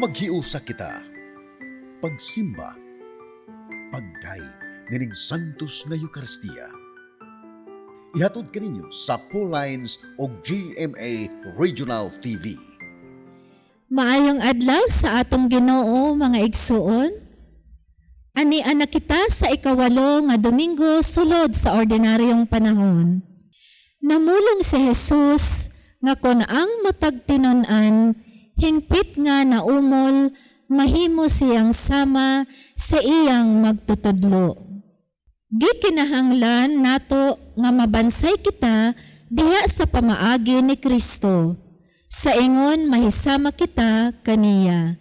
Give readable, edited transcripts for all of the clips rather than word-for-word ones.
Maghiusa kita. Pagsimba, pagday nining santos nga Eucharistia. Ihatod kaninyo sa Paul Lines o GMA Regional TV. Maayong adlaw sa atong Ginoo mga igsuon. Ani anak kita sa ikawalo nga Domingo sulod sa ordinaryong panahon. Namulong si Jesus nga kun ang matag tinun-an hingpit nga naumol mahimo siyang sama sa iyang magtutudlo. Gikinahanglan nato nga mabansay kita diha sa pamaagi ni Kristo. Sa ingon mahisama kita kaniya.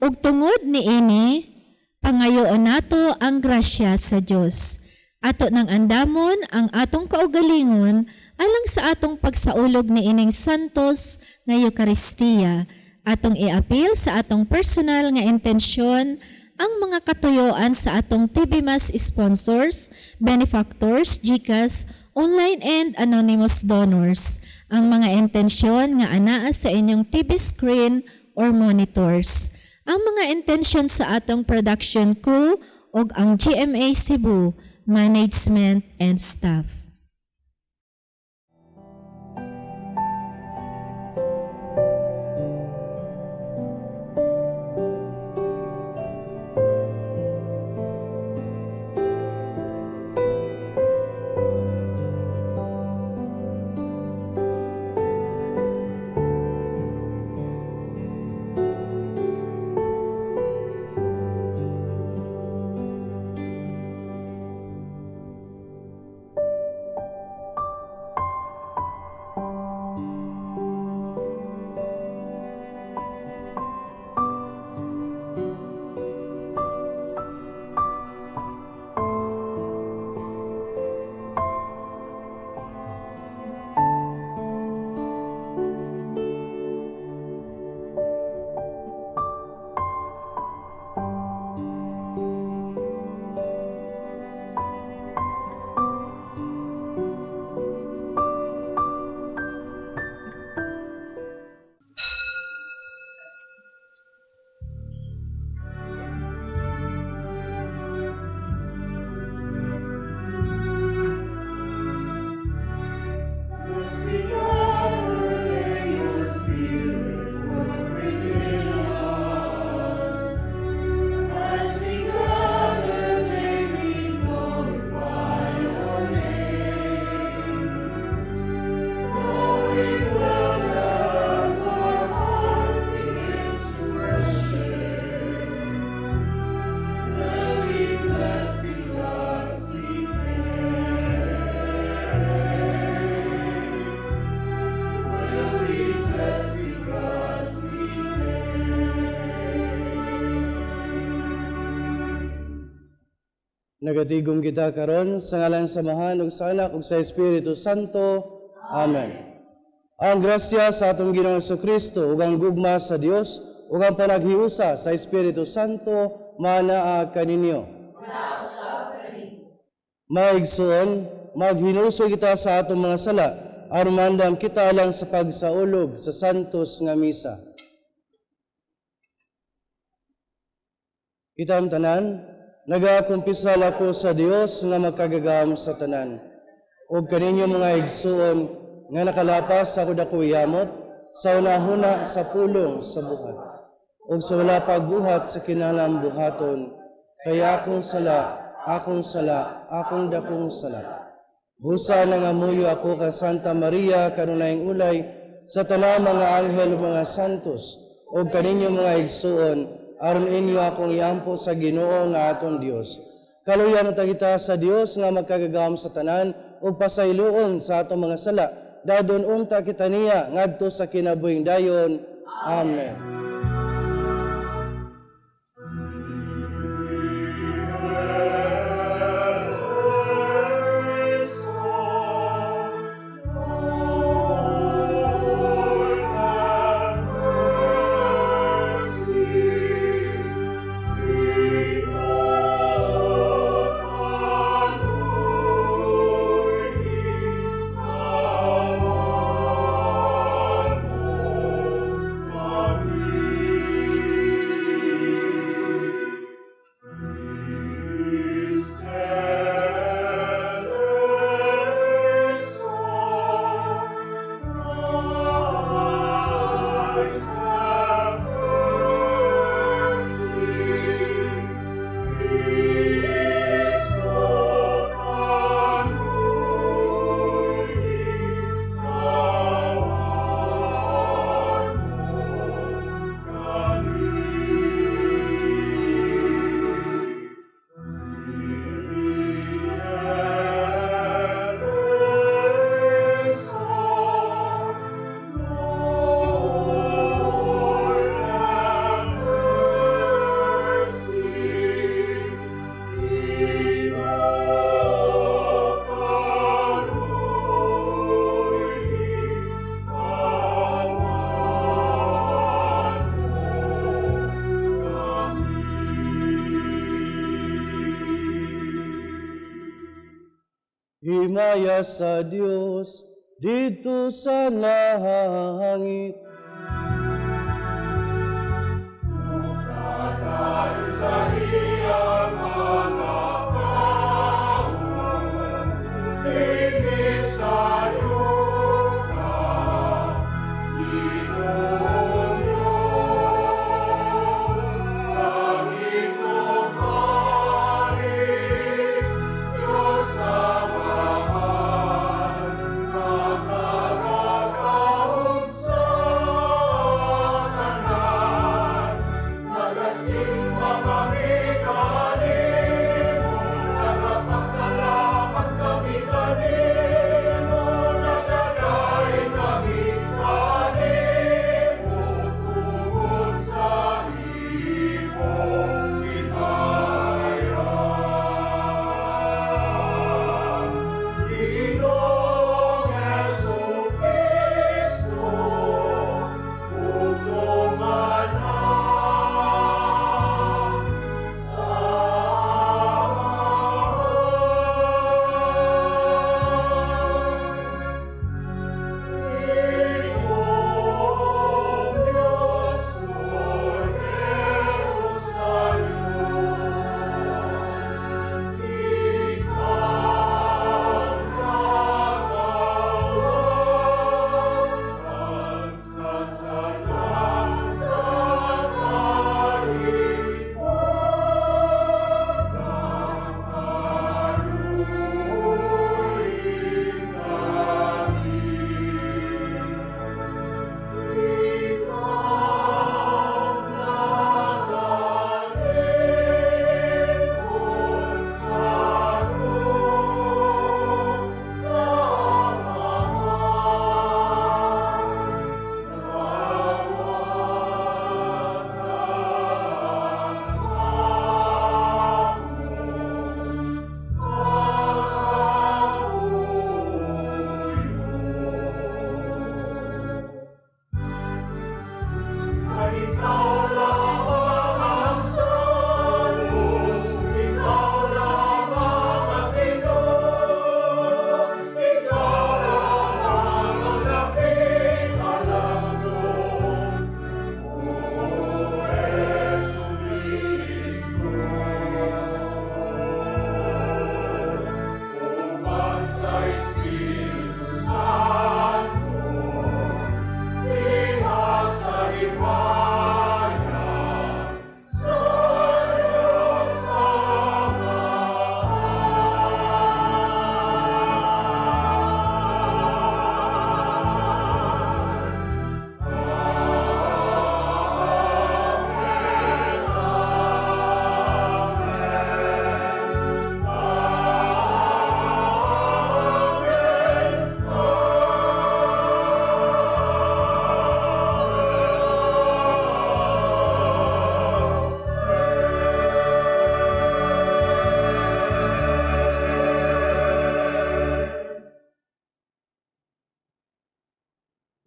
Ug tungod niini, pangayoon nato ang grasya sa Dios. Ato nang andamon ang atong kaugalingon alang sa atong pagsaulog niining santos nga Eucharistia. Atong iapil sa atong personal nga intensyon ang mga katuyoan sa atong TV Mass sponsors, benefactors, GCash, online and anonymous donors. Ang mga intensyon nga anaa sa inyong TV screen or monitors. Ang mga intensyon sa atong production crew ug ang GMA Cebu, management and staff. Nagatigom kita karon sa ngalan sa Samahan ug sa Anak ug sa Espiritu Santo. Amen. Ang grasya sa atong Ginoong Kristo ug ang gugma sa Dios ug ang panaghiusa sa Espiritu Santo manaa kaninyo. Maigsoon, maghinuso kita sa atong mga sala aron mandam kita lang sa pagsaulog sa santos nga misa. Kita ang tanan, nagakumpisal ako sa Dios nga magkagagam sa tanan. O kaninyo mga igsuon nga nakalapas ako dako yamot sa unahuna sa pulong sa buhat. O sa wala pagbuhat sa kinalang buhaton, kaya akong dakong sala. Busa na nga muyo ako ka Santa Maria kanunayng ulay sa tanang mga anghel mga santos. O kaninyo mga igsuon aron inyo akong iampo sa Ginoo nga atong Dios. Kaluyan ta kita sa Dios nga magkagagam sa tanan ug pasayloon sa atong mga sala. Dadon unta kita niya ngadto sa kinabuhing dayon. Amen. Amen. himaya sa Dios dito sa langit.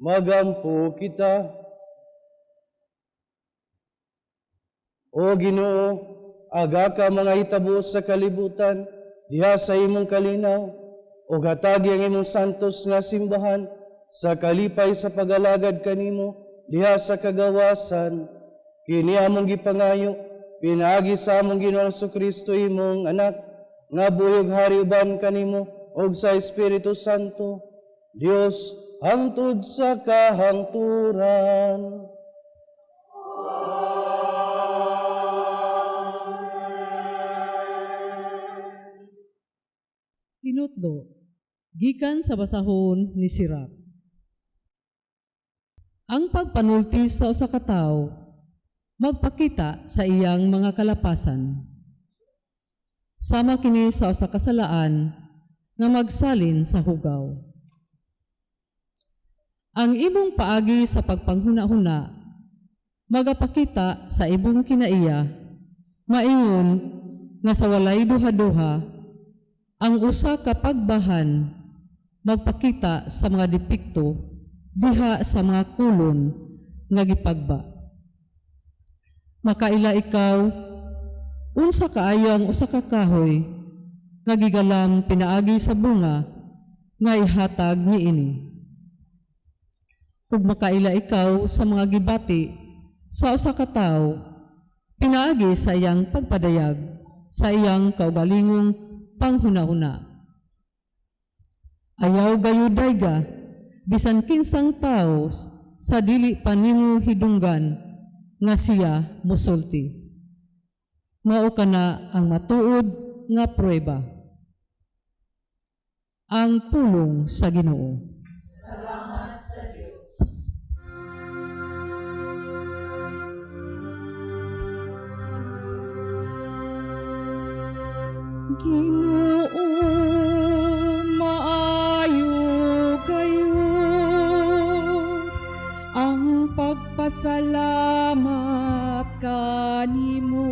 Magampo kita. O Ginoo, aga ka mga hitabo sa kalibutan, diha sa imong kalinaw, o hatagi ang imong santos nga simbahan, sa kalipay sa pagalagad kanimo, diha sa kagawasan, kini among gipangayo, pinaagi sa among Ginoong Kristo imong anak, nga buyog hari uban kanimo, og sa Espiritu Santo, Dios, hangtod sa kahangturan. Tinutlo, gikan sa basahon ni Sirach. Ang pagpanulti sa usa ka tawo magpakita sa iyang mga kalapasan. Sama kini sa usa ka salaan nga magsalin sa hugaw. Ang imong paagi sa pagpanghuna-huna magapakita sa ibong kinaiya, maingon nga sa walay duha-duha, ang usa ka pagbahan magpakita sa mga depekto diha sa mga kulon nga gipagba. Makaila ikaw, unsa kaayo ang usa ka kahoy nga gigalam pinaagi sa bunga nga ihatag niini. Ug makaila ikaw sa mga gibati sa usa ka tawo, pinaagi sa iyang pagpadayag sa iyang kaugalingong panghuna-huna. Ayaw gayuday ga, bisan kinsang tawo sa dili panimo hidunggan nga siya musulti. Mao kana ang matuod nga prueba. Ang pulong sa Ginoo. Ginoo, maayo kayo ang pagpasalamat kanimo.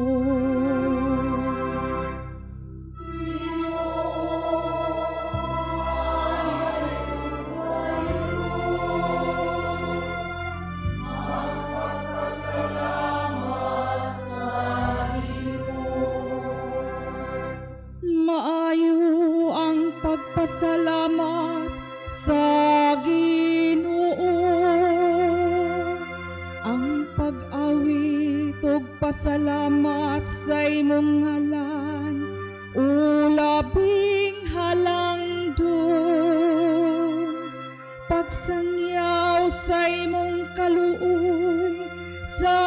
Maayo ang pagpasalamat sa Ginoo, ang pag-awit ug pasalamat sa imong ngalan, o labing halangdon, pagsangyaw sa imong kaluoy sa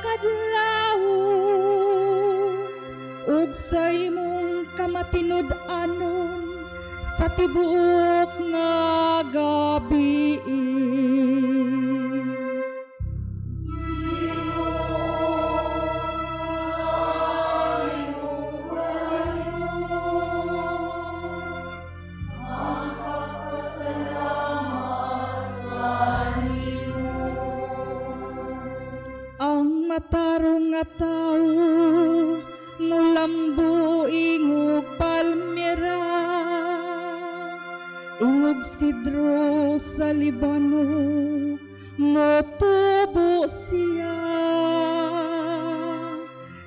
kadlawon, ug sa imong kamatinud-anon sa tibuok nga gabi. Ang matarong nga tawo mulambo ingog palmera, ingog sidro sa Libano, motubo siya.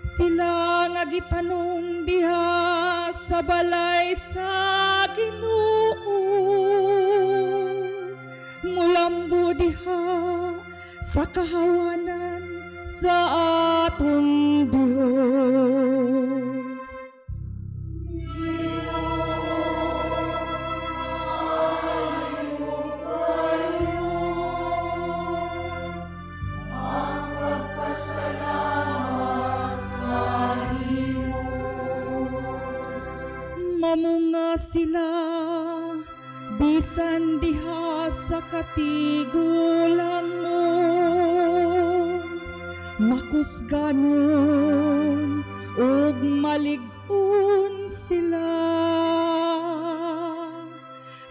Sila nga gitanong diha sa balay sa Ginoo, mulambo diha sa kahawanan sa atong Diyos. Mamunga sila bisan diha sa katigulang mo, makusganon ug malig-on sila,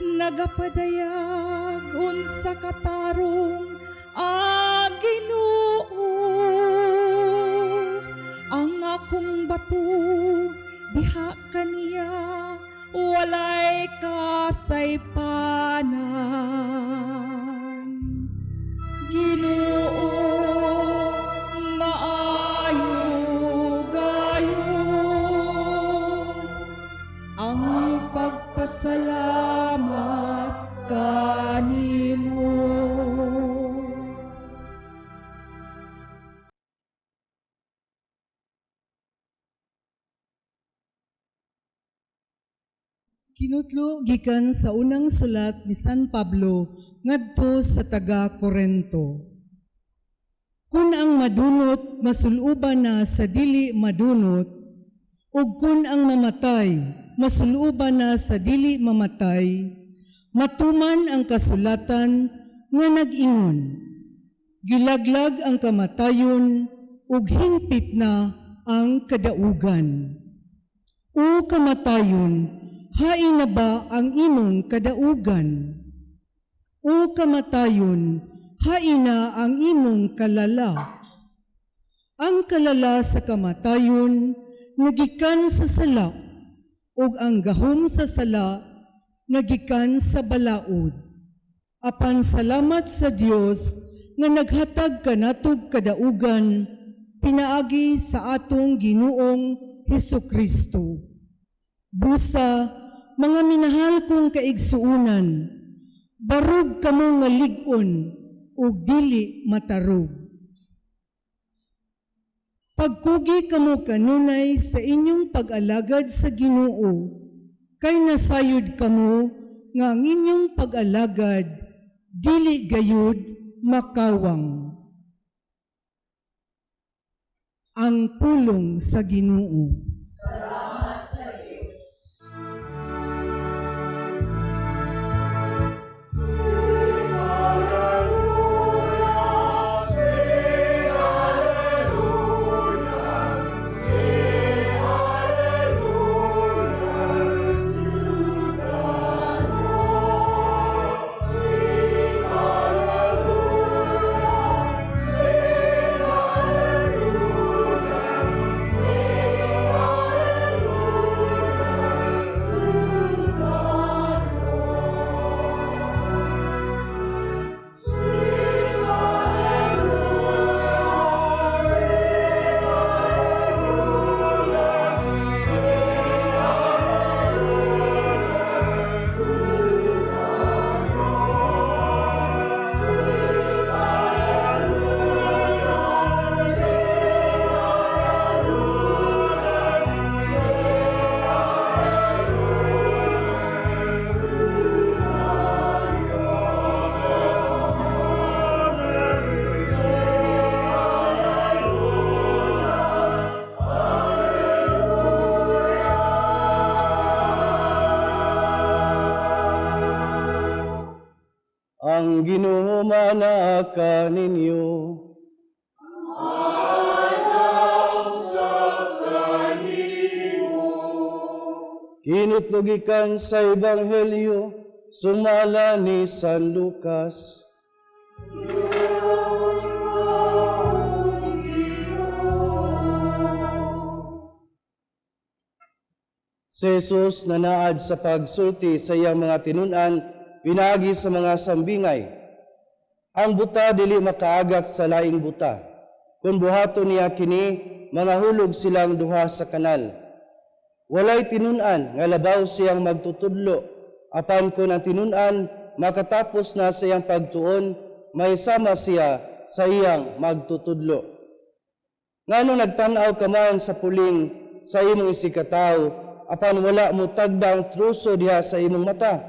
nagapadayag unsa katarong ang Ginoo, ang akong bato diha kaniya walay kasaypanan. Ginoo, maayo gayon ang pagpasalamat kanimo. Kinutlo gikan sa unang sulat ni San Pablo ngadto sa taga Corinto. Kun ang madunot masuluban na sa dili madunot, ug kun ang mamatay masuluban na sa dili mamatay, matuman ang kasulatan nga nag-ingon, gilaglag ang kamatayon ug hingpit na ang kadaugan. O kamatayon, hain na ba ang imong kadaugan? O kamatayon, hain na ang imong kalala? Ang kalala sa kamatayon, nagikan sa sala, ug ang gahom sa sala, nagikan sa balaod. Apan salamat sa Dios nga naghatag kanatog kadaugan, pinaagi sa atong Ginoong Hesukristo. Busa, mga minahal kong kaigsuunan, barug kamo nga lig-on ug dili matarog. Pagkugi kamo kanunay sa inyong pag-alagad sa Ginoo, kay nasayod kamo nga ang inyong pag-alagad dili gayud makawang. Ang pulong sa Ginoo. Ang Ginoo manaka ninyo. Kinutlugikan sa Ebanghelyo, sumala ni San Lucas. Si Jesus nanaad sa pagsulti sa iyang mga tinunan, pinagi sa mga sambingay. Ang buta dili makaagak sa laing buta. Kung buhaton niya kini, mangahulog silang duha sa kanal. Walay tinunan nga labaw siyang magtutudlo. Apan kung ang tinunan makatapos na sa iyang pagtuon, may sama siya sa iyang magtutudlo. Ngano nagtanaw ka man sa puling sa imong isikataw, apan wala mo tagdang truso diha sa imong mata.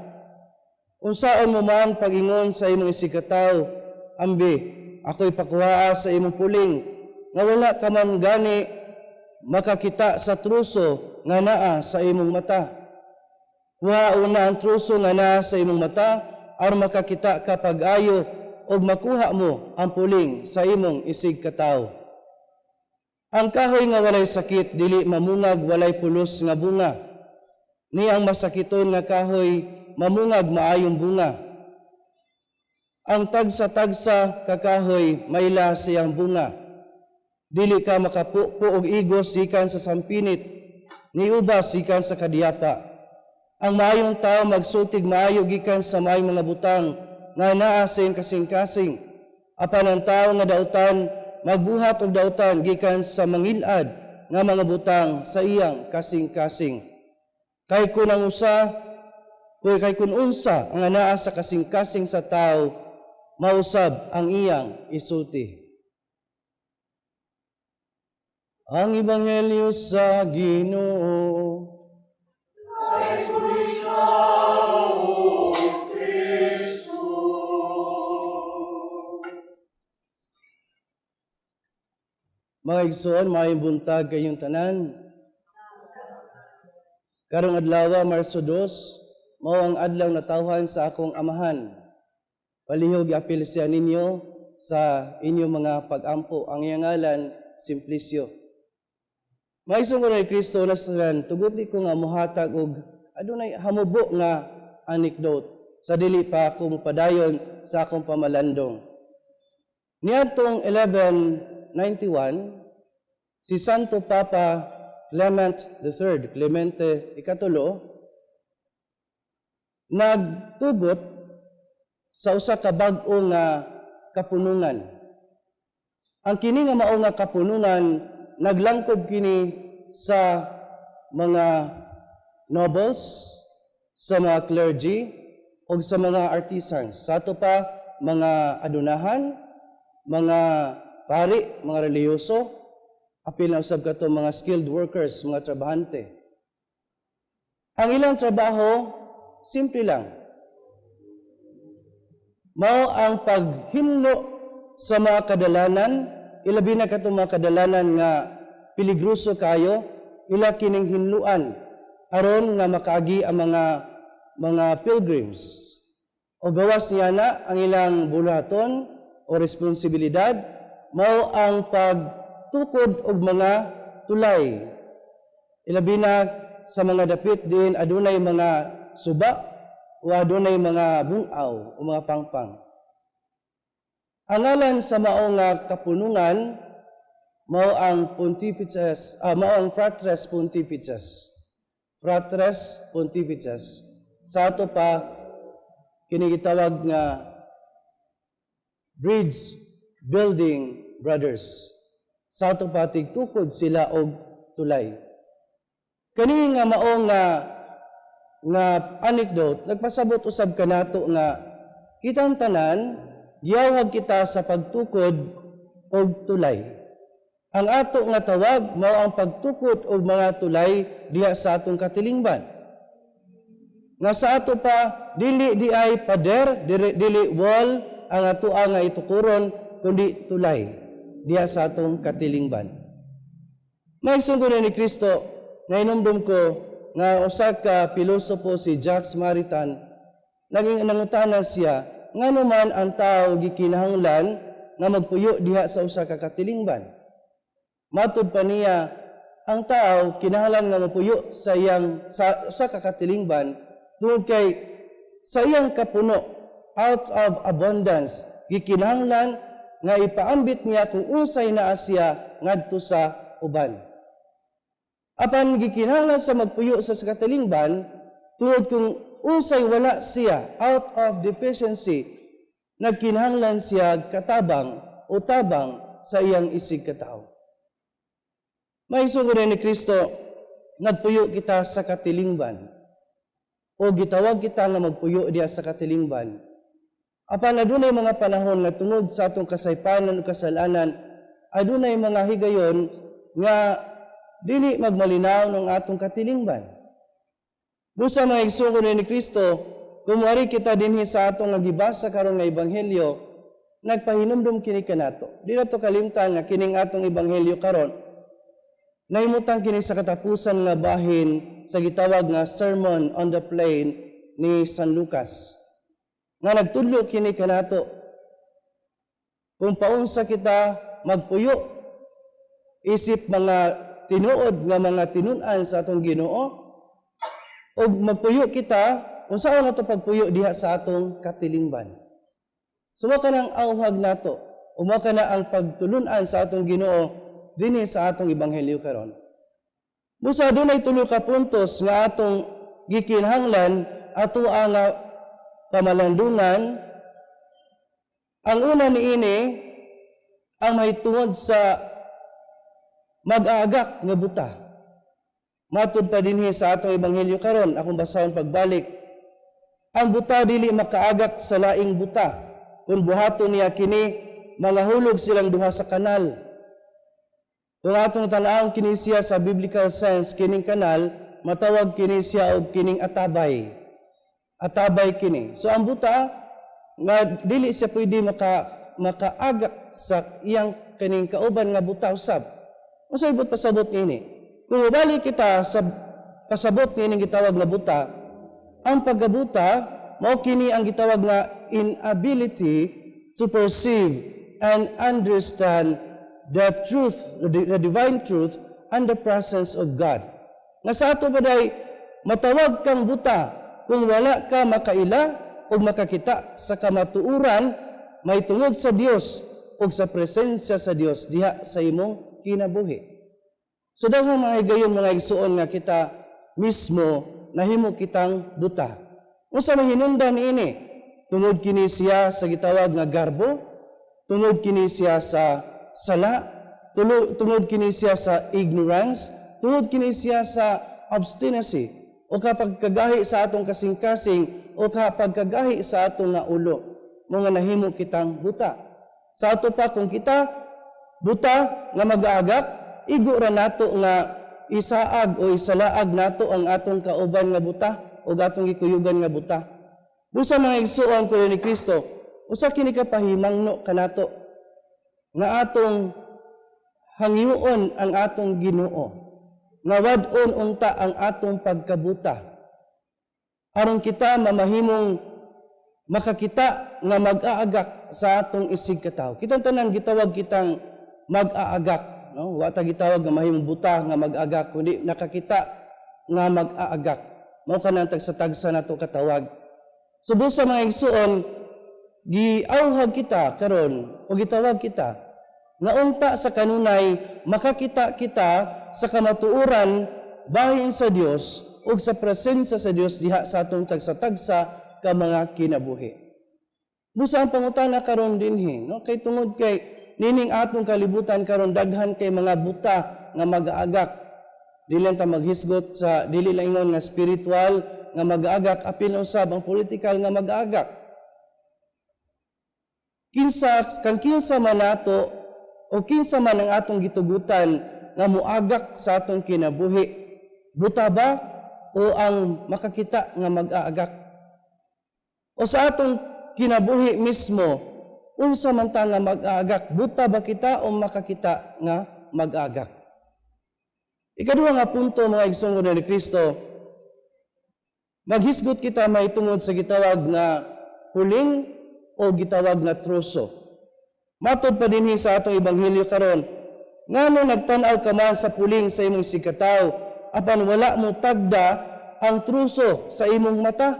Unsaon mo man pag-ingon sa imong isikataw, ambi, ako'y pakuhaa sa imong puling, nga wala ka man gani makakita sa truso nga naa sa imong mata. Kuhaon na ang truso nga naa sa imong mata, aron makakita ka pag-ayo o makuha mo ang puling sa imong isigkataw. Ang kahoy nga walay sakit, dili mamungag walay pulos nga bunga. Niyang masakiton nga kahoy, mamungag maayong bunga. Ang tagsa-tagsa kakahoy, mayla siyang bunga. Dili ka makapupo og igos sikan sa sampinit, ni ubas sikan sa kadiyapa. Ang maayong tao magsultig maayo gikan sa maayong mga butang, nga naa sa iyang kasing-kasing. Apan ang tao nga dautan, magbuhat og dautan gikan sa mangilad nga mga butang sa iyang kasing-kasing. Kay kun unsa ang anaa sa kasing-kasing sa tao, mausab ang iyang isulti. Ang Ebanghelyo sa Ginoo. Mga igsoon, maayong buntag kayong tanan. Karong adlaw, Marso 2, mao ang adlaw natawhan sa akong amahan. Palihog apil siya ninyo sa inyong mga pag-ampo. Ang iyang ngalan, Simplicio. Maisong ko na ni Kristo na salan, tugot di ko nga muhatag og adunay hamubo nga anecdote sa dili pa ako mupadayon sa akong pamalandong. Niadtong 1191, si Santo Papa Clement III, Clemente Ikatulo, nagtugot sa usa ka bag-o nga kapunungan. Ang kini nga mao nga kapunungan naglangkob kini sa mga nobles, sa mga clergy, o sa mga artisans. Sa ato pa, mga adunahan, mga pari, mga reliyoso, apil na usab kato mga skilled workers, mga trabahante. Ang ilang trabaho, simple lang. Mao ang paghinlo sa mga kadalanan, ilabi na kato mga kadalanan nga piligroso kayo, ila kining hinluan aron nga makaagi ang mga pilgrims. O gawas niya na ang ilang bulaton o responsibilidad, mao ang pagtukod og mga tulay. Ilabi na sa mga dapit din adunay mga suba o adunay mga bungaw o mga pangpang. Ang ngalan sa mao nga kapunungan mao ang Pontifices, mao ang Fratres Pontifices. Fratres Pontifices. Sa ato pa kini gitawag nga Bridge Building Brothers. Sa ato pa tigtukod sila og tulay. Kani nga mao nga anecdote nagpasabot usab kanato nga kitang tanan giyawag kita sa pagtukod og tulay. Ang ato nga tawag mao ang pagtukod og mga tulay diha sa atong katilingban. Nga sa ato pa dili di ay pader, dili wall ang ato nga itukuron kundi tulay diha sa atong katilingban. Maigsuon ni Kristo na inumdum ko nga usa ka pilosopo si Jacques Maritain naging nangutana siya ngano man ang tao gikinahanglan nga magpuyo diha sa usa ka katilingban. Matud pa niya, ang tao kinahanglan nga mapuyo sa usa ka katilingban tungod kay sa iyang kapuno out of abundance gikinahanglan nga ipaambit niya kung unsay naa siya ngadto sa uban. Apan gikinahanglan sa magpuyo sa katilingban tungod kung unsay wala siya out of deficiency nagkinahanglan siya katabang o tabang sa iyang isig katao. Maigsuon ni Kristo, nagpuyo kita sa katilingban. O gitawag kita nga magpuyo diha sa katilingban. Apan adunay mga panahon nga tungod sa atong kasaypanan o kasalanan, adunay mga higayon nga dili magmalinaw ng atong katilingban. Busa maigsuon ni Kristo, kumuari kita dinhi sa atong nagibasa karon nga ebanghelyo, nagpahinumdum kini kanato. Di nato kalimtan nga kining atong ebanghelyo karon nahimutang kini sa katapusan nga bahin sa gitawag nga Sermon on the Plain ni San Lucas. Nga nagtudlo kini kanato kung paunsa kita magpuyo isip mga tinuod nga mga tinun-an sa atong Ginoo o magpuyo kita unsaon nato pagpuyo diha sa atong katilingban. Sumo ka nang auhag nato o mo ka na ang pagtulun-an sa atong Ginoo dinhi sa atong ebanghelyo karon. Busa dunay tulo ka puntos nga atong gikinahanglan ato ang pamalandungan. Ang una niini ang mahitungod sa mag-aagak nga buta. Matud pa dinhi sa atong ebanghelyo karon, akong basahon pagbalik. Ang buta dili makaagak sa laing buta. Kung buhaton niya kini, mangahulog silang duha sa kanal. Kung atong tan-awon kini siya sa biblical sense, kining kanal, matawag kini siya og kining atabay. Atabay kini. So ang buta, nga dili siya pwede makaagak sa iyang kining kauban nga buta usab. Usa ibot pasabot niini. Kung mabalik kita sa pasabot niining gitawag nga buta, ang paggabuta mao kini ang gitawag nga inability to perceive and understand the truth, the divine truth, and the presence of God. Nga sa ato baday, matawag kang buta kung wala ka makaila o makakita sa kamatuuran, may tungod sa Dios o sa presensya sa Dios diha sa imong kinabuhi. So daghang mga higayon mga igsuon nga kita mismo nahimo kitang buta. Unsa mahinungdan niini? Tungod kini siya sa gitawag nga garbo, tungod kini siya sa sala, tungod kini siya sa ignorance, tungod kini siya sa obstinacy, o kapag kagahi sa atong kasing-kasing, o kapag kagahi sa atong nga ulo, mga nahimo kitang buta. Sa ato pa kung kita buta nga mag-aagak, igo ra nato nga isaag o isalaag nato ang atong kauban nga buta o atong gikuyugan nga buta. Busa mga igsuon ko ni Kristo, usa kini ka pahimangno kanato nga atong hangyoon ang atong Ginoo, nga wad-on unta ang atong pagkabuta. Aron kita mamahimong makakita nga mag-aagak sa atong isig katawo. Kitang tanan gitawag kitang mag-aagak, no? Wa ta gitawag nga mahimong buta nga mag-aagak, kundi nakakita nga mag-aagak. Mao kanang tagsa-tagsa nato katawag. So busa mga igsuon, giawhag kita karon o gitawag kita nga unta sa kanunay makakita kita sa kamatuoran bahin sa Dios ug sa presensya sa Dios diha sa atong tagsa-tagsa ka mga kinabuhi. Busa ang pangutana karon dinhi, no? Kay tungod kay nining atong kalibutan karon daghan kay mga buta nga mag-aagak. Dili lang ta maghisgot sa dili lang ingon nga spiritual nga mag-aagak, apil na usab ang political nga mag-aagak. Kinsa man nato o kinsa man ang atong gitugutan nga muagak sa atong kinabuhi, buta ba o ang makakita nga mag-aagak? O sa atong kinabuhi mismo, unsa man ta nga mag-aagak, buta ba kita o makakita nga mag-aagak? Ikaduha nga punto mga igsoon ni Kristo, maghisgot kita mahitungod sa gitawag nga huling o gitawag nga truso. Matod pa dinhi sa atong ebanghelyo karon, ngano nagtan-aw ka man sa puling sa imong sikataw, apan wala mo tagda ang truso sa imong mata?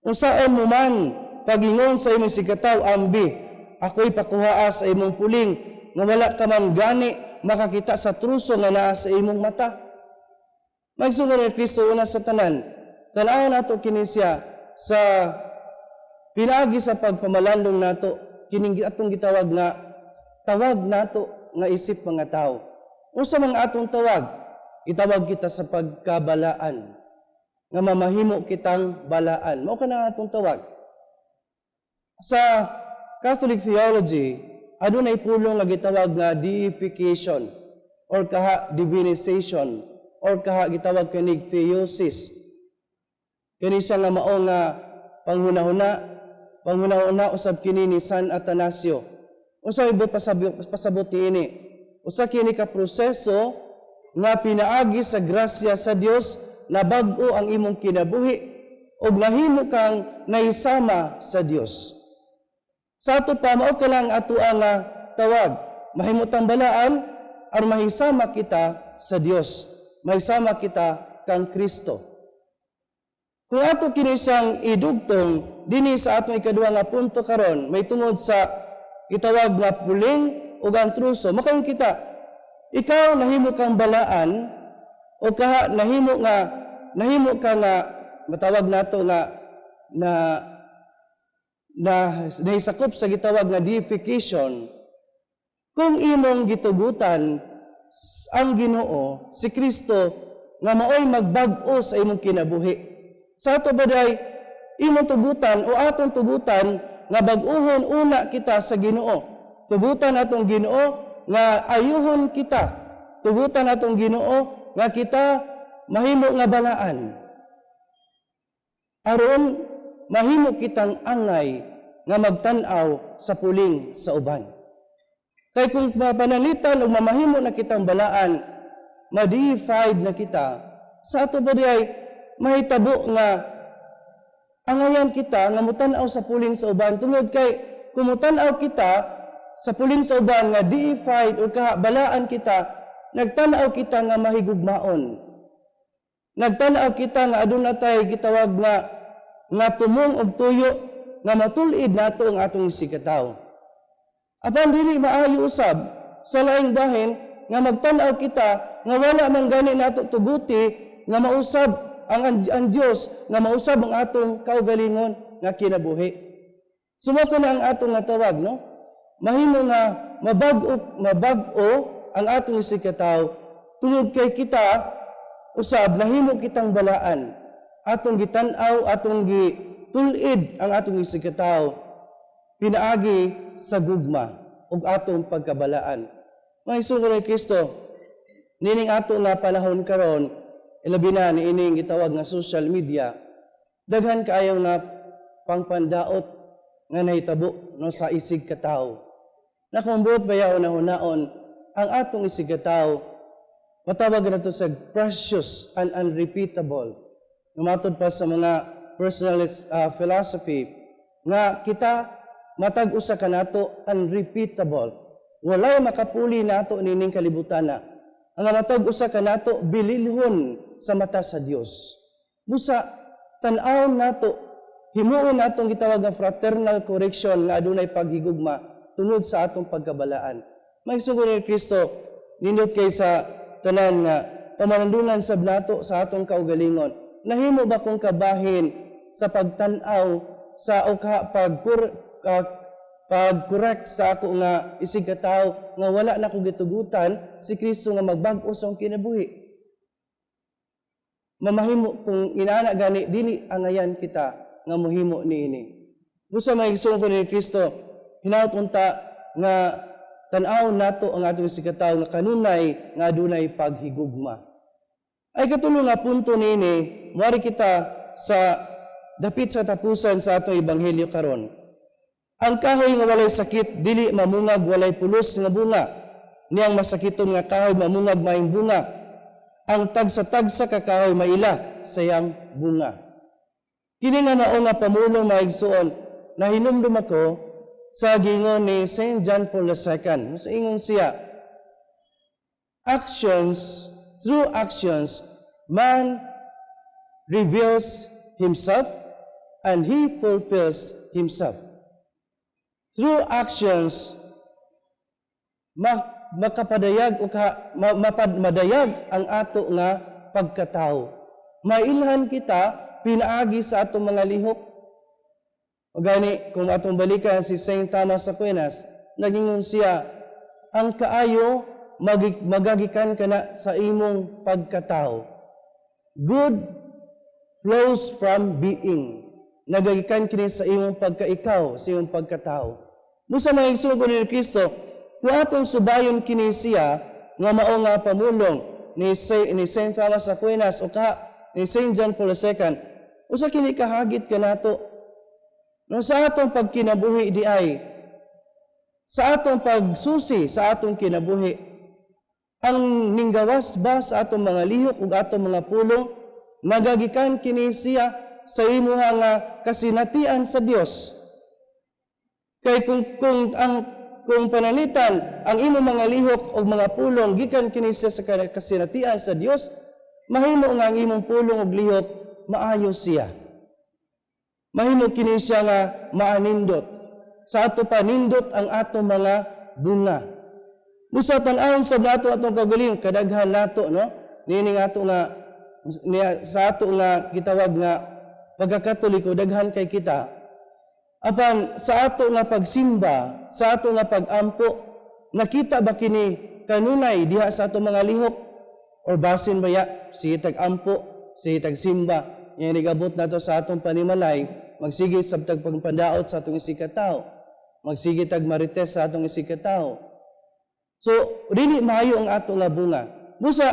Unsaan mo man pagingon sa imong sikataw, ambi, ako'y pakuhaa sa imong puling, nga wala ka man gani makakita sa truso nga naa sa imong mata. Magsunod ni Kristo una sa tanan, tanaw nato kini siya sa pinaagi sa pagpamalandong nato, kining atong gitawag nga tawag nato nga isip mga tao. Unsa man atong tawag? Itawag kita sa pagkabalaan, nga mamahimo kitang balaan. Mao kana atong tawag. Sa Catholic theology, adunay pulong nga gitawag nga deification or kaha divinization or kaha gitawag kanig theosis. Kini siya nga mao nga panghuna-huna usab kini ni San Atanasio. Usa ibot pasabot niini. Usa kini ka proseso nga pinaagi sa grasya sa Dios na bag-o ang imong kinabuhi ug nahimo kang naisama sa Dios. Sa ato pa mao ka lang ato ang tawag, mahimutang balaan aron mahisama kita sa Dios. Mahisama kita kang Kristo. Kung ato kini siyang idugtong dinhi sa atong ikaduha nga punto karon, may tungod sa gitawag nga puling ug ang truso, makaon kita ikaw nahimo kang balaan o kaha nahimo ka nga matawag nato nga nahisakop sa gitawag nga deification kung imong gitugutan ang Ginoo si Kristo nga maoy magbag-o sa imong kinabuhi. Sa ato baday imong tugutan o atong tugutan nga bag-ohon una kita sa Ginoo. Tugutan atong Ginoo nga ayuhon kita. Tugutan atong Ginoo nga kita mahimo nga balaan. Aron mahimo kitang angay nga magtan-aw sa puling sa uban. Kay kung mapanalitan o mamahimo na kitang balaan, ma-deified na kita, sa ato ba diay mahitabo nga angayan kita nga mutan-aw sa puling sa uban. Tungod kay kung mutan-aw kita sa puling sa uban nga deified o balaan kita, nagtan-aw kita nga mahigugmaon. Nagtan-aw kita nga adun natay gitawag nga tumong og tuyo nga matulid nato ang atong sikataw. Apan dili maayo usab sa laing bahin nga magtan-aw kita nga wala man gani nato tuguti nga mausab ang Dios nga mausab ang atong kaugalingon nga kinabuhi. Sumako na ang atong nga tawag, no? Mahimo nga mabag-o ang atong sikataw tungod kay kita usab nahimo kitang balaan, atong gitan-aw, atong gitulid ang atong isigkatawo, pinaagi sa gugma ug atong pagkabalaan. Mga igsoon ni Kristo, nining ato nga panahon karon, ilabi na ni ining gitawag nga social media, daghan kaayo nga pangpandaot nga nahitabo no sa isig katawo. Na kung buot bayaw na hunaon ang atong isig katawo, matawag na to sa precious and unrepeatable. Numatod pa sa mga personalist philosophy nga kita matag usa ka nato unrepeatable. Walay makapuli nato nining kalibutan na. Ang matag usa ka nato bililhon sa mata sa Dios. Busa tan-aw nato, himuon natong gitawag nga fraternal correction nga adunay paghigugma tungod sa atong pagkabalaan. Maigsuon ni Kristo, nindot kay sa tanan nga pamanandungan sab nato sa atong kaugalingon. Nahimo ba kung kabahin sa pagtan-aw sa pag-correct sa ako nga isig katawo nga wala na ko gitugutan si Kristo nga magbag-o sa akong kinabuhi. Mamahimo kung inaana gani dili angayan kita nga mohimo niini. Busa maigsoon ko ni Kristo, hinaut unta nga tan-aw nato ang atong isig katawo nga kanunay nga adunay paghigugma. Ay katulong nga punto niini, muari kita sa dapit sa tapusan sa atong ebanghelyo karon. Ang kahoy nga walay sakit, dili mamungag walay pulos nga bunga. Niyang masakiton nga kahoy mamungag maing bunga. Ang tagsa-tagsa ka kahoy maila sayang bunga. Kini nga mao nga pamulong maigsuon, nahinumdum ako sa gingon ni St. John Paul II. Sa ingon siya, through actions, man reveals himself and he fulfills himself. Through actions, makapadayag o madayag ang ato nga pagkatao. Mailhan kita pinaagi sa atong mga lihok. O gani, kung atong balikan si St. Thomas Aquinas, nagingon siya, ang kaayo magagikan ka na sa imong pagkatao. Good flows from being. Nagagikan kini sa imong pagkaikaw, sa imong pagkatao. Musa maigsuon ko ni Kristo, kung atong subayon kini siya, nga mao nga pamulong ni St. Thomas Aquinas o ni St. John Paul II, usa kini kahagit ka nato. No, sa atong pagkinabuhi di ay, sa atong pagsusi, sa atong kinabuhi, ang ninggawas ba sa atong mga lihok ug atong mga pulong, nagagikan kini siya sa imuha nga kasinatian sa Dios. Kay kung panalitan ang imo mga lihok o mga pulong gikan kini siya sa kasinatian sa Dios, mahimo nga ang imong pulong o lihok maayo siya. Mahimo kini siya nga maanindot. Sa ato panindot ang ato mga bunga. Busa tan-awon sa nato atong kagaling kadaghan nato no. Nining ato nga sa ato nga gitawag nga pagkakatoliko daghan kay kita. Apan sa ato nga pagsimba, sa ato nga pagampo, nakita ba kini kanunay diha sa ato mga lihok? Or basin ba ya, sige tag-ampo, sige tag-simba, yung nigabot nato sa atong panimalay, magsigit sa pagpandaot sa atong isikataw, magsigit tag-marites sa atong isikataw. So, really maayo ang ato nga bunga. Busa,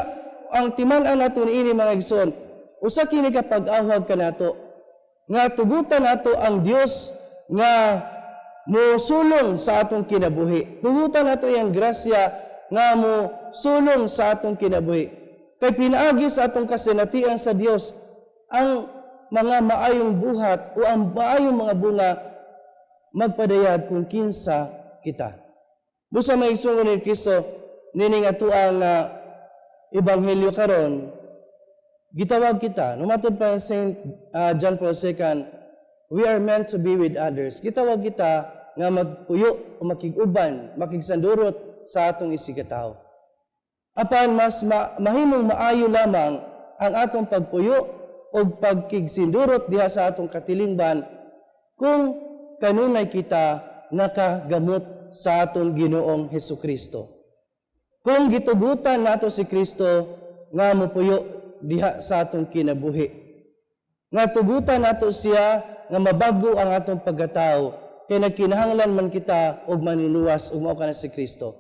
ang timan-an nato ni ini mga igsoon, usa kini ka pag-awag ka nato, nga tugutan nato ang Dios nga mo sulong sa atong kinabuhi. Tugutan nato yang grasya nga mo sulong sa atong kinabuhi. Kay pinaagi sa atong kasinatian sa Dios ang mga maayong buhat o ang maayong mga bunga magpadayag kung kinsa kita. Busa maigsoon ni Kristo nining ato ang ebanghelyo karon, gitawag kita, numatod pa St. John Paul II, we are meant to be with others. Gitawag kita nga magpuyo o makiguban, makigsandurot sa atong isigataw. Apan mas mahimong maayo lamang ang atong pagpuyo o pagkigsindurot diha sa atong katilingban kung kanunay kita nakagamot sa atong Ginoong Hesukristo. Kung gitugutan nato si Kristo nga mopuyo diha sa atong kinabuhi. Nga tugutan nato siya nga mabago ang atong pagkatao kay nagkinahanglan man kita og maniluwas ug mao kana si Kristo.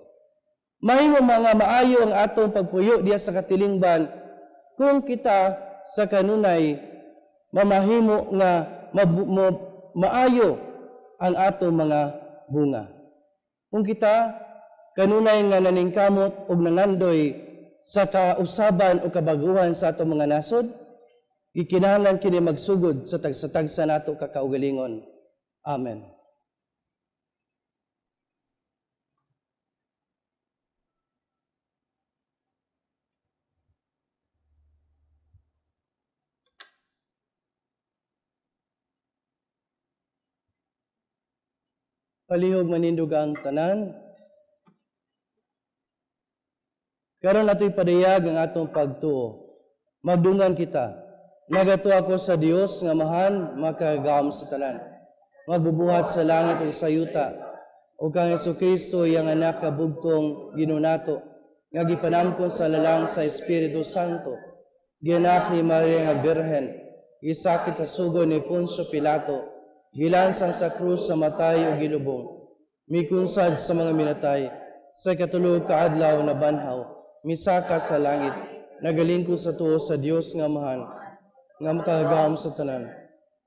Mahimo mga maayo ang atong pagpuyo diha sa katilingban kung kita sa kanunay mamahimo nga maayo ang atong mga bunga. Kung kita kanunay nga naningkamot og nangandoy sa kausaban o kabaguhan sa atong mga nasod, gikinahanglan kini magsugod sa tagsa nato kakaugalingon. Amen. Palihog manindog ang tanan. Karon nato'y padayag ang atong pagtuo. Magdungan kita. Nagato ako sa Dios nga mahan makagam sa tanan. Magbubuhat sa langit ug sa yuta. O kang Jesucristo yang anak kabugtong ginunato nga gipanamkon sa lalang sa Espiritu Santo. Gianak ni Maria nga Birhen. Gisakit sa sugo ni Poncio Pilato. Gilansang sa krus sa matay o gilubong, mikunsad sa mga minatay, sa katulog kaadlaw na banhaw, misaka sa langit, nagalingkod sa tuo sa Dios nga mahan, nga makagam sa tanan.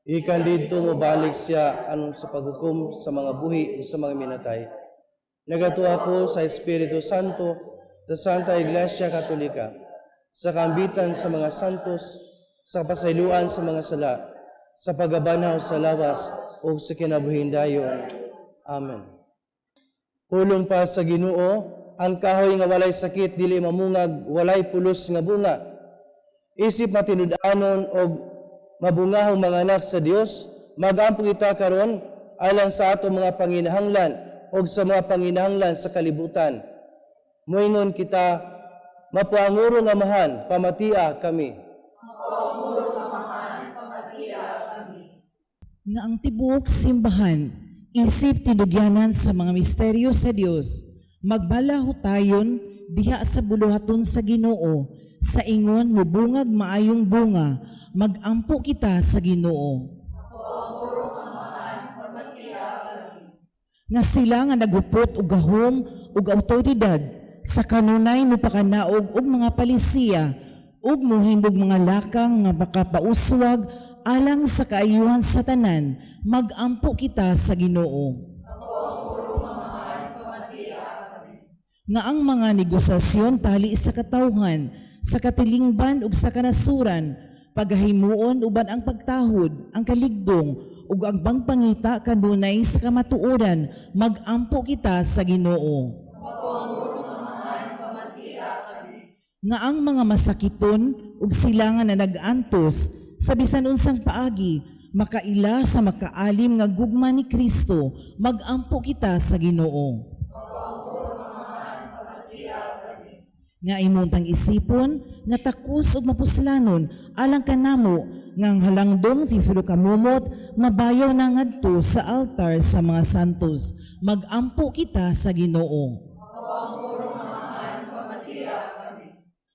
Ikan dito mabalik siya anon sa paghukom sa mga buhi o sa mga minatay. Nagato ako sa Espiritu Santo, sa Santa Iglesia Katolika, sa kambitan sa mga santos, sa pasayloan sa mga sala, sa pagabanaw sa lawas o sa kinabuhin dayon. Amen. Pulong pa sa Ginoo, ang kahoy nga walay sakit dili mamungag, walay pulos nga bunga. Isip matinud-anon og mabungahong mga anak sa Dios, magampo kita karon alang sa ato mga panginahanglan og sa mga panginahanglan sa kalibutan. Moingon kita, mapuanguro nga mahan, pamatia kami. Nga ang tibuok simbahan, isip tinugyanan sa mga misteryo sa Dios, magbalaho tayon diha sa buluhaton sa Ginoo, sa ingon mubungag maayong bunga, magampo kita sa Ginoo. Nga sila nga nagupot og gahom ug awtoridad sa kanunay mupakanaog og mga palisiya ug muhindog mga lakang nga makapauswag alang sa kaayuhan sa tanan, magampo kita sa Ginoo. Nga ang mga negosasyon tali sa katawhan, sa katilingban ug sa kanasuran, paghahimuon uban ang pagtahod, ang kaligdong, ug ang pangpangita kanunay sa kamatuoran, magampo kita sa Ginoo. Nga ang mga masakiton ug sila nga nag-antos, sa bisan unsang paagi, makaila sa makaalim nga gugma ni Kristo, magampo kita sa Ginoo. Nga imuntang isipon, nga takus ug mapuslanon, alang kanamo, nga ang halangdong ti kamumot, mabayaw na ngadto sa altar sa mga santos, magampo kita sa Ginoo.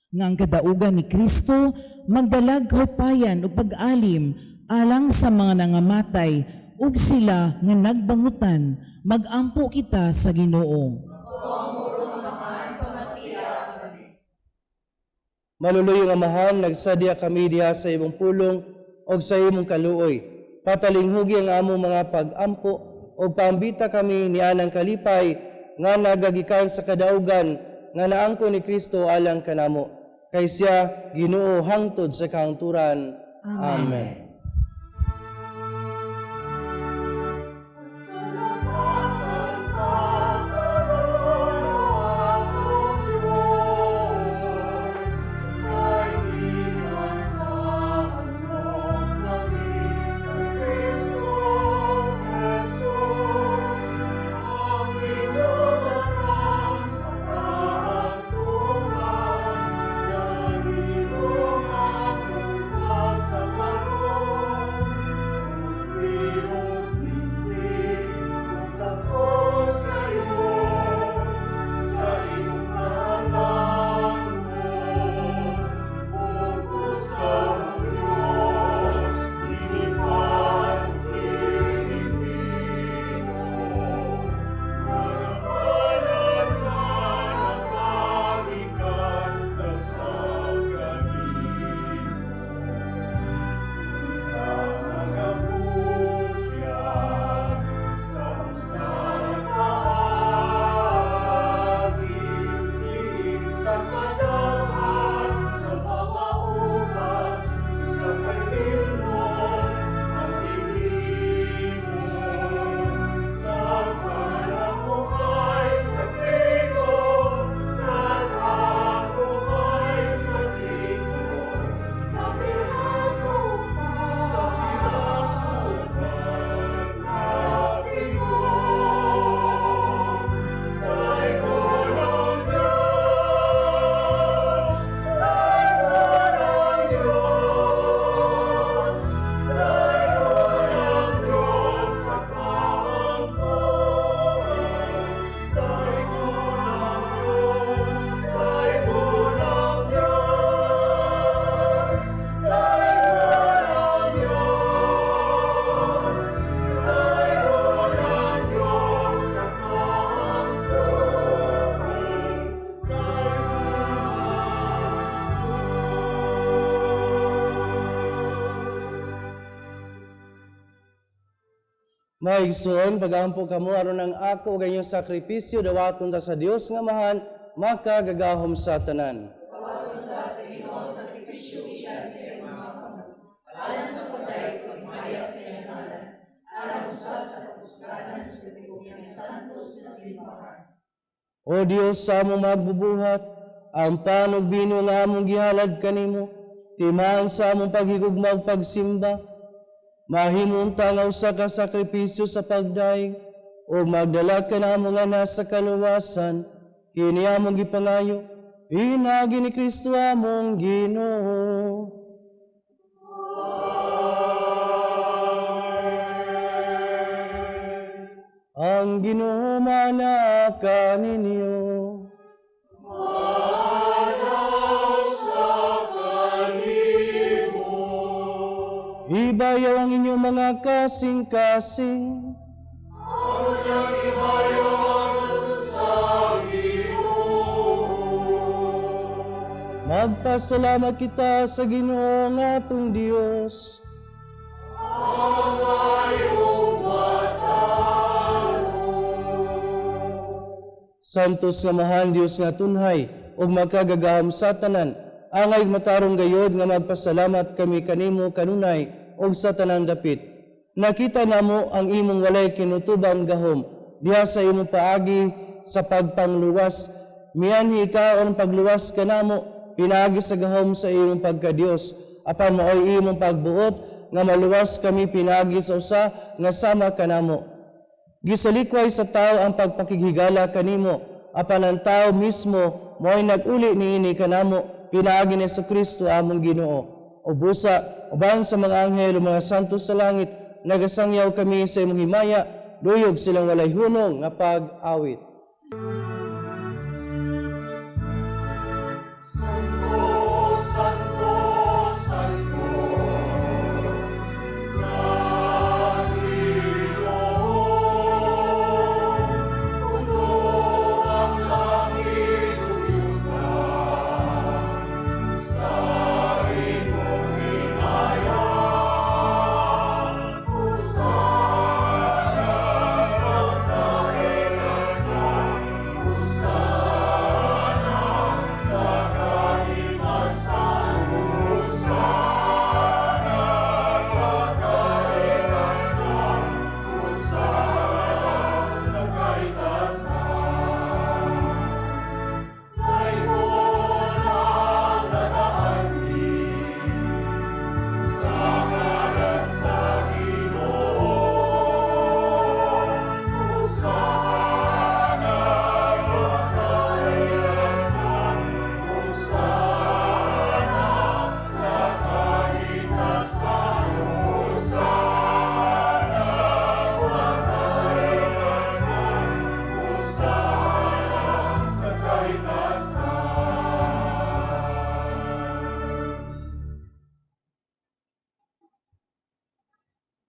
Nga ang kadaugan ni Kristo, magdalag kaupayan ug pag-alim alang sa mga nangamatay ug sila nga nagbangutan, magampo kita sa Ginoo. Maluluyong Amahan, nagsadya kami diha sa imong pulong og sa imong kaluoy. Patalinghugi ang among mga pag-ampo og paambita kami ni anang kalipay nga nagagikan sa kadaugan nga naangko ni Kristo alang kanamo. Kay siya Ginoo hangtod sa kahangturan. Amen. Sa Maigsoon, pagampo kamo aron ang ako ganyong sakripisyo dawaton ta sa Dios nga mahan makagagahom sa tanan. O Dios sa among magbubuhat, ang panog bino nga among gihalad kanimo, timaan sa among paghigugmag pagsimba, mahimunta nga usa ka sakripisyo sa pagdaig, o magdala ka na among anak sa kaluwasan, kini among gipangayo, pinagi ni Kristo among Ginoo. Ang Ginoo mana kaninyo. Ibayaw ang inyong mga kasing-kasing. Magpasalamat kita sa Ginoo nga atong Dios. Santos nga mahal Dios nga tunhay ug magkagagahom sa tanan, angay matarong gayod nga magpasalamat kami kanimo kanunay ug sa tanang dapit. Nakita namo ang imong walay kinutubang gahom diha sa imong paagi sa pagpangluwas. Mianhi ka ang pagluwas kanamo pinaagi sa gahom sa imong pagka-Dios. Apan maoy imong pagbuot nga maluwas kami pinaagi sa usa nga sama kanamo. Gisalikway sa tao ang pagpakighigala kanimo, apan ang tao mismo mo'y nag-uli niini kanamo, pinaagi ni Kristo among Ginoo. O busa, uban sa mga anghel o mga santos sa langit, nagasangyaw kami sa imong himaya, duyog silang walay hunong nga pag-awit.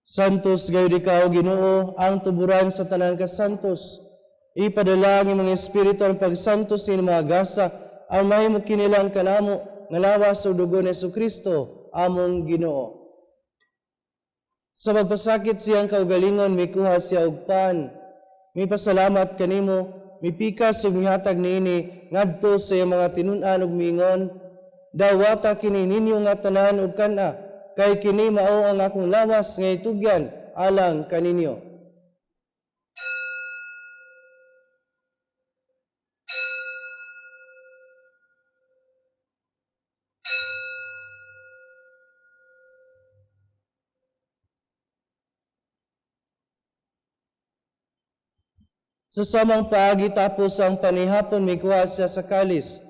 Santos gayud ikaw Ginoo ang tuburan sa tanan ka santos. Ipadala ang imong espiritu ang pagsantos ni mga gasa ang mahimo kinilang kanamo nga lawas sa dugo ni Kristo among Ginoo. Sa pagpasakit siyang kaugalingon mikuha siya og pan. Mipasalamat kanimo, mipikas ug mihatag niini ngadto sa iyang mga tinun-an ug miingon, dawata kini ninyo nga tanan ug kana. Kay kini mao ang akong lawas nga itugyan alang kaninyo. Sa samang paagi tapos ang panihapon mikuha siya sa kalis.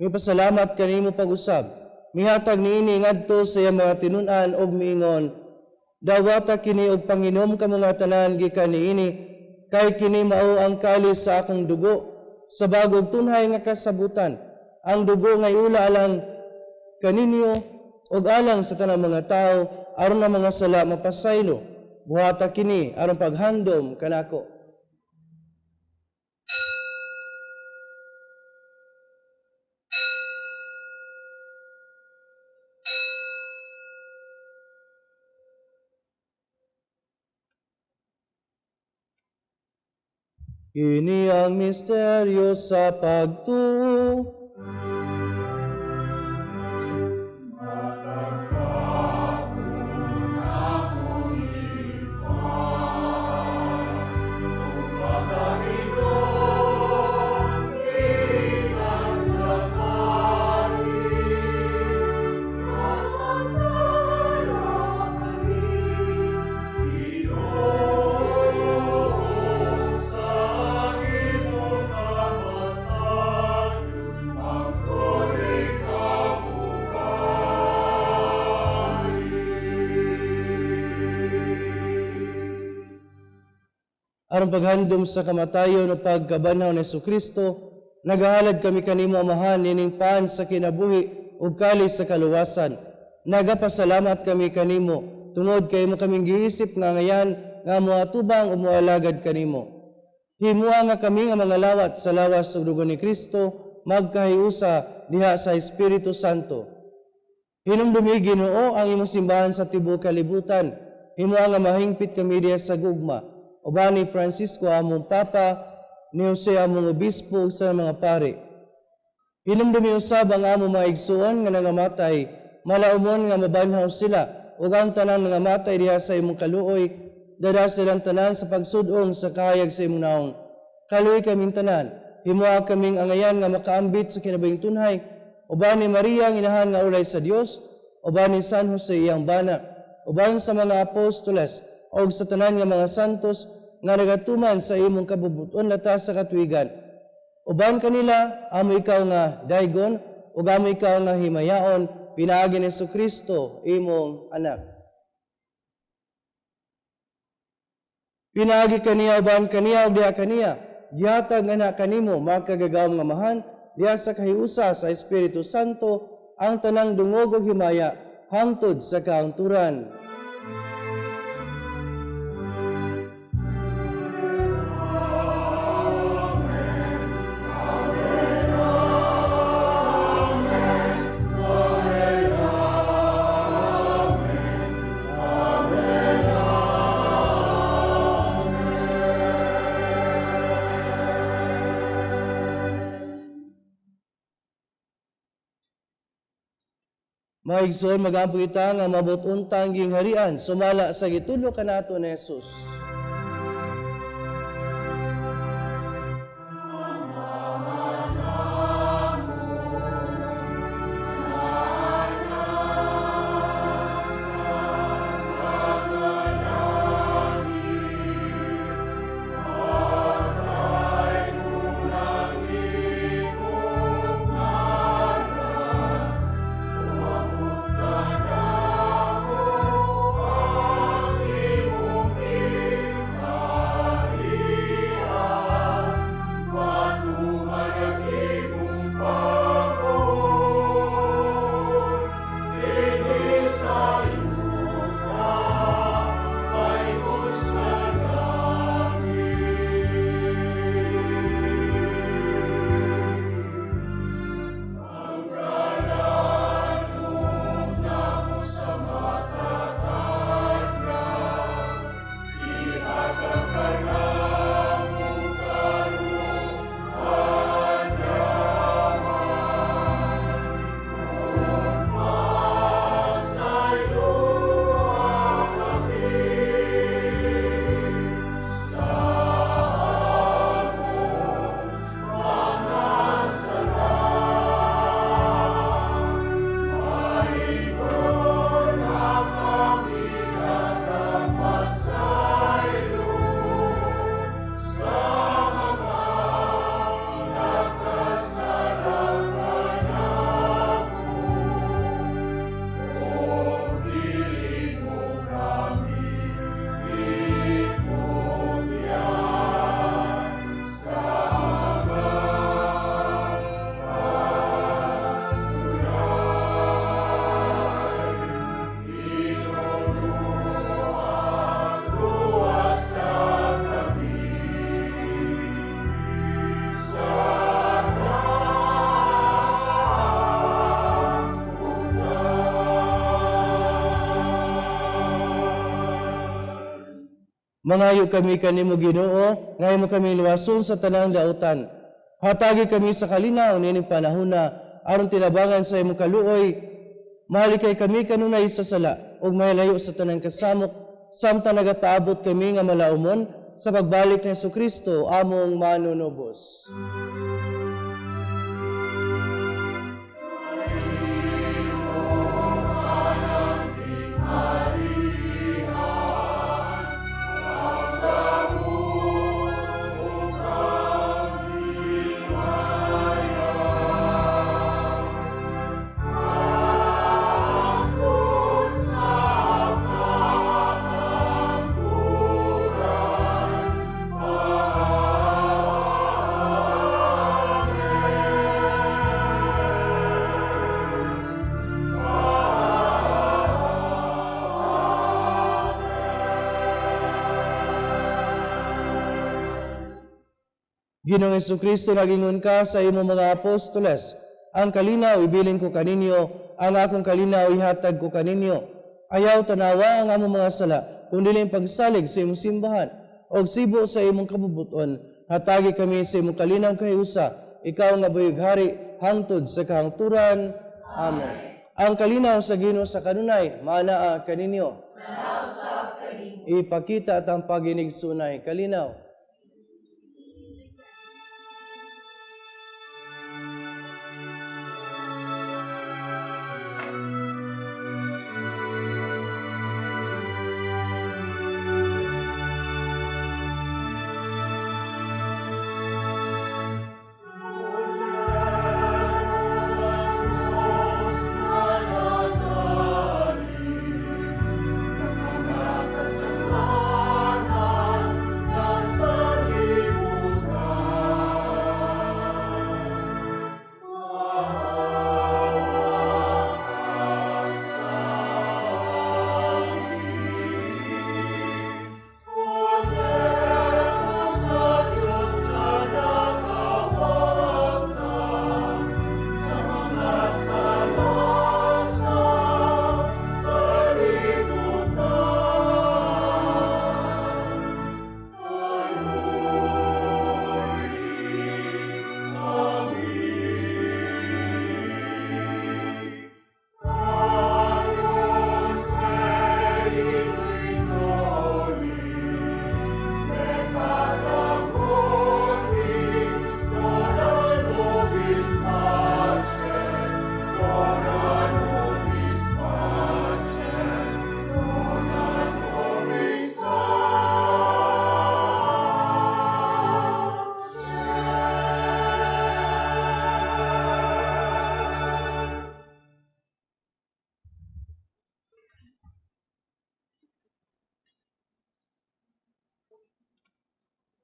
Mipasalamat kanimo pag-usab. Mihatag niini ngadto sa iyang mga tinun-an og miingon, dawata kini og panginom ka mga tanan gikan niini, kay kini mao ang kalis sa akong dugo, sa bagog tunhay nga kasabutan. Ang dugo nga iula alang kaninyo og alang sa tanang mga tao aron ang mga sala mapasaylo. Buhata kini aron paghandom kanako. Ini ang misteryo sa pagtuo. Aron paghandom sa kamatayon o pagkabanhaw ni Jesucristo, nagahalad kami kanimo amahan nining paan sa kinabuhi ug kalis sa kaluwasan. Nagapasalamat kami kanimo tungod kay mo kaming giisip nga ngayan nga moatubang o moalagad kanimo. Himua nga kami nga mga lawat sa lawas ug dugo ni Kristo magkahiusa diha sa Espiritu Santo. Hinumdumi Ginoo ang imong simbahan sa tibuok kalibutan. Himua nga mahingpit kami diha sa gugma. Uban ni Francisco among Papa, ni Jose among Obispo sa mga pari. Hinumdumi usab ang among mga igsuon nga nangamatay, malaumon nga mabanhaw sila, ug ang tanan nga matay diha sa imong kaluoy, dada silang tanan sa pagsudong sa kahayag sa imong naong. Kaluoy kaming tanan, himua kaming angayan nga makaambit sa kinabuhing tunhay, uban ni Maria ang inahan nga ulay sa Dios, uban ni San Jose iyang bana, uban sa mga apostoles, o sa tanan nga mga santos nga nagatuman sa imong kabubuton latas sa katwigan. Uban kanila, amo ikaw nga daygon, ug amo ikaw nga himayaon, pinaagi ni Jesucristo, imong anak. Pinaagi kaniya, uban kaniya, ug diha kaniya, gihatag nga na kanimo, makagagawang nga mahan, diha sa kahiusa sa Espiritu Santo, ang tanang dungog ug himaya, hangtod sa kaangturan. Maigsoon magampo kita nga mabutuntang gingharian sumala sa gitulo kanato ni Jesus. Mangayo kami kanimo Ginoo, ngayon mo kami luwason sa tanang dautan. Hatagi kami sa kalinaw nining panahona, aron tinabangan sa imong kaluoy. Mahalikay kami kanunay sa sala, ug mahilayo sa tanang kasamok, samtang nagapaabot kami nga malaumon sa pagbalik ni Jesucristo, among manunubos. Ginoong Jesucristo, nagingon ka sa imong mga apostoles, ang kalinaw ibilin ko kaninyo, ang akong kalinaw ihatag ko kaninyo. Ayaw tanawa ang among mga sala, kundi lang pagsalig sa imong simbahan, o sibo sa imong kabubuton. Hatagi kami sa imong kalinaw kahiusa, ikaw nga buyog hari, hangtod sa kahangturan. Amen. Ang kalinaw sa Ginoo sa kanunay, maanaa kaninyo. Ipakita at ang paginigsunay, kalinaw.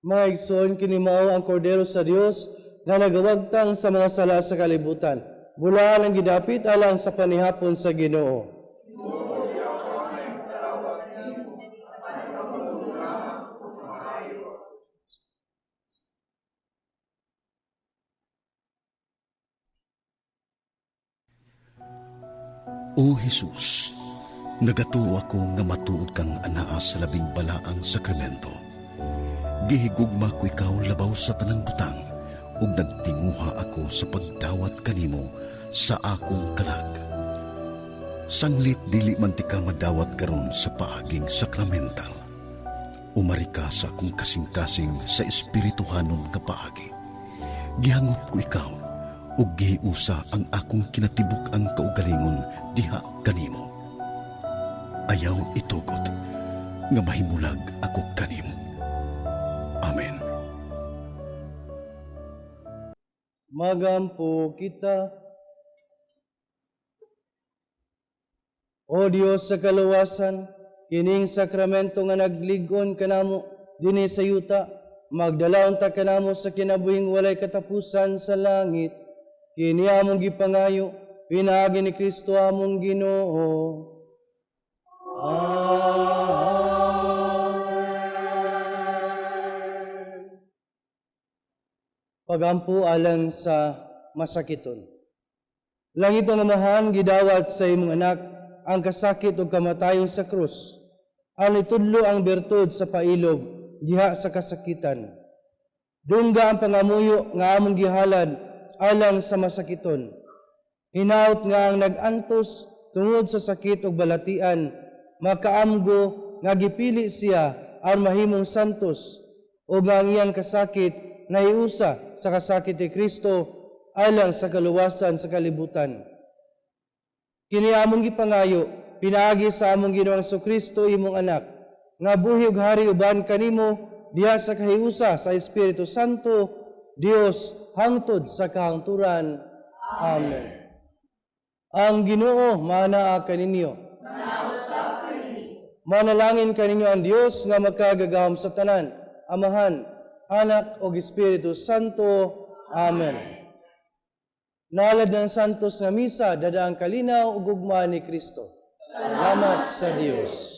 Mga igsoon, kinimaw ang kordero sa Dios na nagawagtang sa mga sala sa kalibutan. Bulaan ang gidapit alang sa panihapon sa Ginoo. O Jesus, nagatuo ako nga matuod kang anaa sa labing balaang sakramento. Gihigugma ko ikaw labaw sa tanang butang, ug nagtinguha ako sa pagdawat kanimo sa akong kalag. Sanglit dili man ti ka madawat karon sa paaging sakramental. Umari ka sa akong kasing-kasing sa espirituhanon nga paagi. Gihangop ko ikaw, ug gihiusa ang akong kinatibuk ang kaugalingon diha kanimo. Ayaw itugot nga mahimulag ako kanimo. Amen. Magampo kita. O Dios sa kaluwasan, kining sakramento nga nagligon kanamo dinhi sa yuta, magdalaon ta kanamo sa kinabuhing walay katapusan sa langit. Kini among gipangayo, pinaagi ni Kristo among Ginoo. Amen. Pagampo alang sa masakiton. Langit ang amahan, gidawat sa imong anak, ang kasakit o kamatayon sa krus. ang itudlo ang bertud sa pailog diha sa kasakitan. Dungga ang pangamuyo nga among gihalad alang sa masakiton. Hinaut nga ang nag-antos tungod sa sakit ug balatian, makaamgo nga gipili siya aron mahimong santos o nga ang iyang kasakit nahiusa sa kasakit ni Kristo alang sa kaluwasan sa kalibutan. Kini among gipangayo, pinaagi sa among Ginoong Kristo imong anak, nga buhi ug hari uban kanimo diha sa kahiusa sa Espiritu Santo, Dios hangtod sa kahangturan. Amen. Ang Ginoo manaa kaninyo. Manalangin kaninyo ang Dios nga magkagagahom sa tanan, Amahan, Anak ug Espiritu Santo. Amen. Nalad ng santos nga misa, dadaang kalinaw ug gugma ni Kristo. Salamat sa Dios.